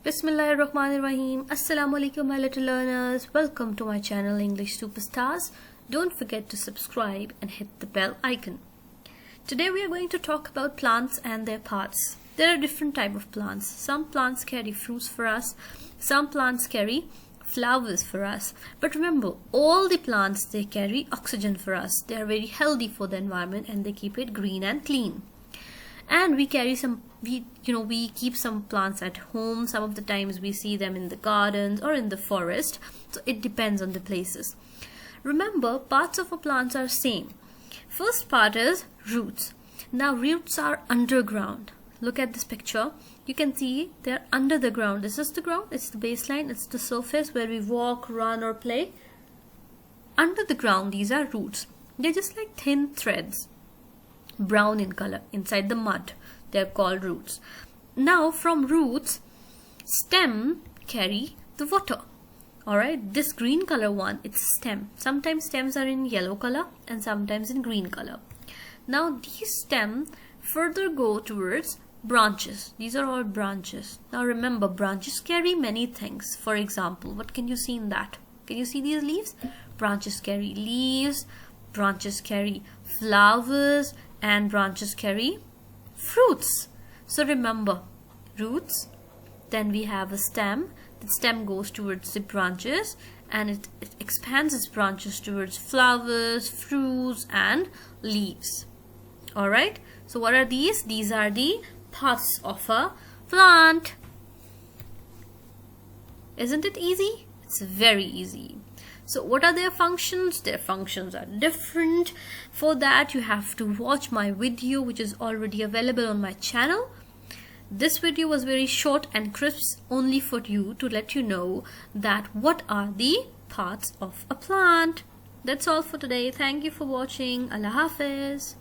Bismillahirrahmanirrahim. Assalamu alaikum my little learners. Welcome to my channel English Superstars. Don't forget to subscribe and hit the bell icon. Today we are going to talk about plants and their parts. There are different types of plants. Some plants carry fruits for us. Some plants carry flowers for us. But remember, all the plants, they carry oxygen for us. They are very healthy for the environment and they keep it green and clean. And we carry some, we keep some plants at home. Some of the times we see them in the gardens or in the forest. So it depends on the places. Remember, parts of a plant are same. First part is roots. Now roots are underground. Look at this picture. You can see they're under the ground. This is the ground. It's the baseline. It's the surface where we walk, run or play. Under the ground, these are roots. They're just like thin threads. Brown in color inside the mud. They're called roots. Now from roots, stem carry the water. Alright, this green color one, it's stem. Sometimes stems are in yellow color and sometimes in green color. Now these stem further go towards branches. These are all branches. Now remember, branches carry many things. For example, what can you see in that? Can you see these leaves? Branches carry leaves, branches carry flowers, and branches carry fruits. So remember, roots, then we have a stem. The stem goes towards the branches and it expands its branches towards flowers, fruits and leaves. Alright, so what are these? These are the parts of a plant. Isn't it easy? It's very easy. So what are their functions? Their functions are different. For that you have to watch my video which is already available on my channel. This video was very short and crisp, only for you to let you know that what are the parts of a plant. That's all for today. Thank you for watching. Allah Hafiz.